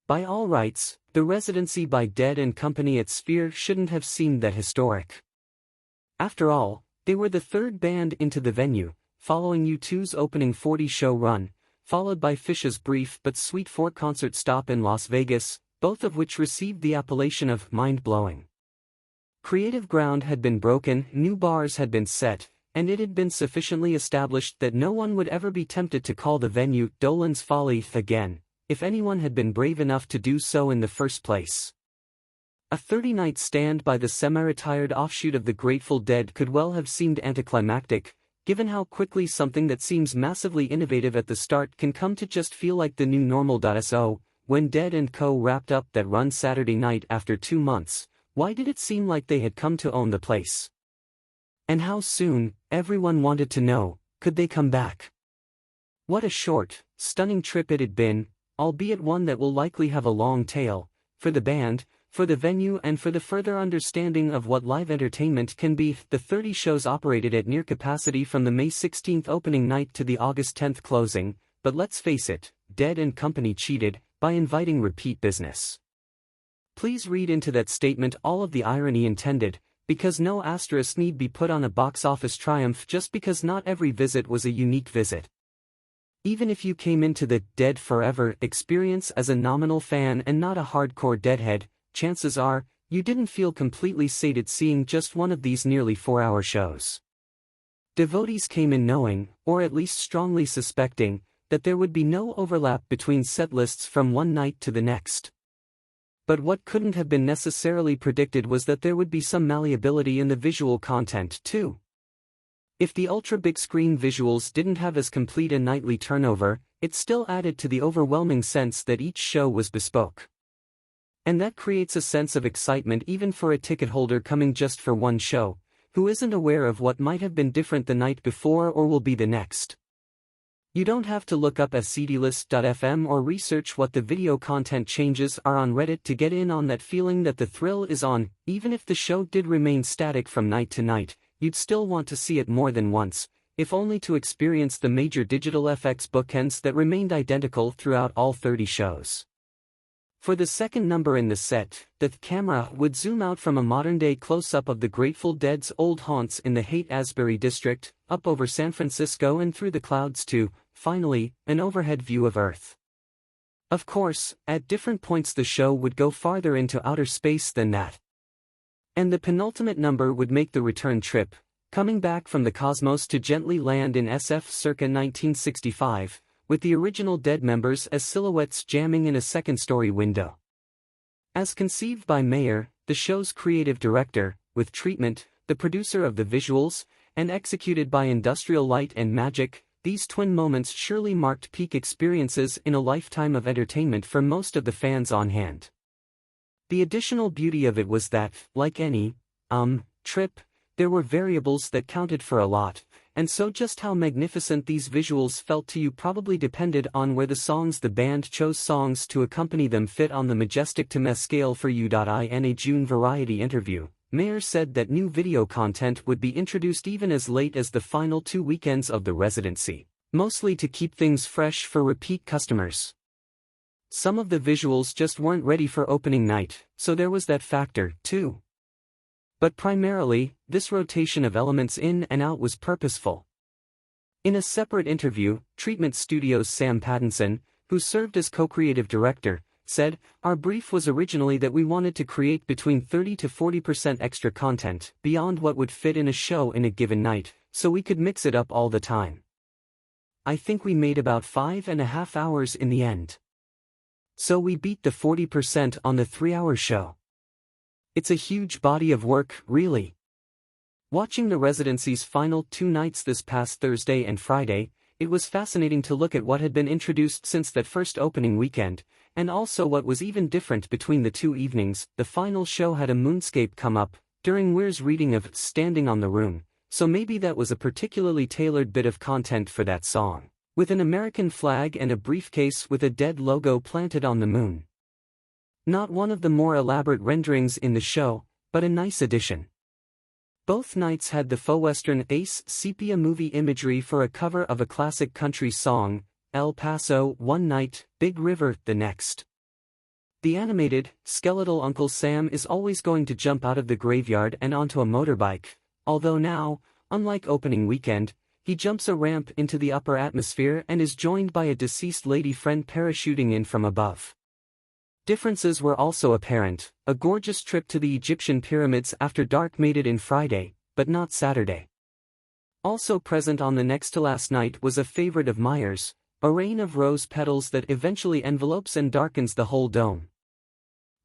By all rights, the residency by Dead and Company at Sphere shouldn't have seemed that historic. After all, they were the third band into the venue, following U2's opening 40-show run, followed by Phish's brief but sweet four-concert stop in Las Vegas, both of which received the appellation of mind-blowing. Creative ground had been broken, new bars had been set, and it had been sufficiently established that no one would ever be tempted to call the venue Dolan's Folly again, if anyone had been brave enough to do so in the first place. A 30-night stand by the semi-retired offshoot of the Grateful Dead could well have seemed anticlimactic, given how quickly something that seems massively innovative at the start can come to just feel like the new normal. So, when Dead and Co. wrapped up that run Saturday night after 2 months, why did it seem like they had come to own the place? And how soon, everyone wanted to know, could they come back? What a short, stunning trip it had been, albeit one that will likely have a long tail, for the band, for the venue and for the further understanding of what live entertainment can be. The 30 shows operated at near capacity from the May 16th opening night to the August 10th closing, but let's face it, Dead and Company cheated by inviting repeat business. Please read into that statement all of the irony intended, because no asterisk need be put on a box office triumph just because not every visit was a unique visit. Even if you came into the Dead Forever experience as a nominal fan and not a hardcore Deadhead, chances are, you didn't feel completely sated seeing just one of these nearly 4-hour shows. Devotees came in knowing, or at least strongly suspecting, that there would be no overlap between set lists from one night to the next. But what couldn't have been necessarily predicted was that there would be some malleability in the visual content too. If the ultra-big-screen visuals didn't have as complete a nightly turnover, it still added to the overwhelming sense that each show was bespoke. And that creates a sense of excitement even for a ticket holder coming just for one show, who isn't aware of what might have been different the night before or will be the next. You don't have to look up cdlist.fm or research what the video content changes are on Reddit to get in on that feeling that the thrill is on. Even if the show did remain static from night to night, you'd still want to see it more than once, if only to experience the major digital FX bookends that remained identical throughout all 30 shows. For the second number in the set, the camera would zoom out from a modern-day close-up of the Grateful Dead's old haunts in the Haight-Ashbury district, up over San Francisco and through the clouds to, finally, an overhead view of Earth. Of course, at different points the show would go farther into outer space than that. And the penultimate number would make the return trip, coming back from the cosmos to gently land in SF circa 1965, with the original Dead members as silhouettes jamming in a second-story window. As conceived by Mayer, the show's creative director, with Treatment, the producer of the visuals, and executed by Industrial Light and Magic, these twin moments surely marked peak experiences in a lifetime of entertainment for most of the fans on hand. The additional beauty of it was that, like any trip, there were variables that counted for a lot, and so just how magnificent these visuals felt to you probably depended on where the songs the band chose songs to accompany them fit on the majestic to mess scale for you. In a June Variety interview, Mayer said that new video content would be introduced even as late as the final 2 weekends of the residency, mostly to keep things fresh for repeat customers. Some of the visuals just weren't ready for opening night, so there was that factor, too. But primarily, this rotation of elements in and out was purposeful. In a separate interview, Treatment Studios' Sam Pattinson, who served as co-creative director, said, "Our brief was originally that we wanted to create between 30 to 40% extra content beyond what would fit in a show in a given night, so we could mix it up all the time. I think we made about 5.5 hours in the end. So we beat the 40% on the 3-hour show. It's a huge body of work, really." Watching the residency's final 2 nights this past Thursday and Friday, it was fascinating to look at what had been introduced since that first opening weekend, and also what was even different between the 2 evenings. The final show had a moonscape come up during Weir's reading of Standing on the Room, so maybe that was a particularly tailored bit of content for that song, with an American flag and a briefcase with a Dead logo planted on the moon. Not one of the more elaborate renderings in the show, but a nice addition. Both nights had the faux Western Ace sepia movie imagery for a cover of a classic country song, El Paso one night, Big River the next. The animated, skeletal Uncle Sam is always going to jump out of the graveyard and onto a motorbike, although now, unlike opening weekend, he jumps a ramp into the upper atmosphere and is joined by a deceased lady friend parachuting in from above. Differences were also apparent. A gorgeous trip to the Egyptian pyramids after dark made it in Friday, but not Saturday. Also present on the next to last night was a favorite of Myers, a rain of rose petals that eventually envelopes and darkens the whole dome.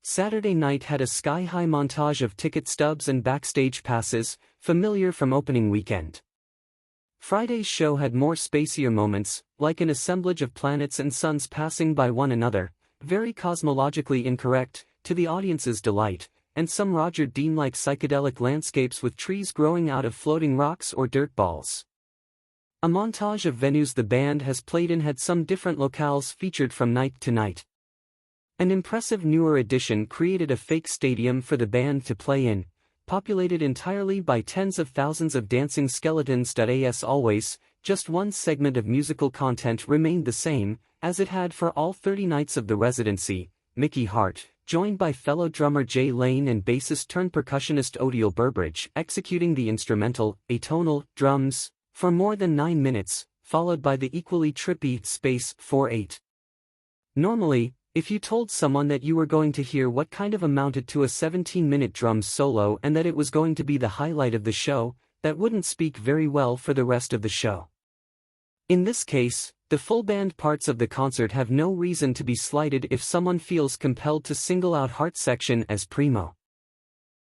Saturday night had a sky-high montage of ticket stubs and backstage passes, familiar from opening weekend. Friday's show had more spacier moments, like an assemblage of planets and suns passing by one another, very cosmologically incorrect, to the audience's delight, and some Roger Dean-like psychedelic landscapes with trees growing out of floating rocks or dirt balls. A montage of venues the band has played in had some different locales featured from night to night. An impressive newer addition created a fake stadium for the band to play in, populated entirely by tens of thousands of dancing skeletons. As always, just one segment of musical content remained the same, as it had for all 30 nights of the residency. Mickey Hart, joined by fellow drummer Jay Lane and bassist-turned-percussionist Odile Burbridge, executing the instrumental, atonal, drums, for more than 9 minutes, followed by the equally trippy Space 4/8. Normally, if you told someone that you were going to hear what kind of amounted to a 17-minute drums solo and that it was going to be the highlight of the show, that wouldn't speak very well for the rest of the show. In this case, the full band parts of the concert have no reason to be slighted if someone feels compelled to single out Hart's section as primo.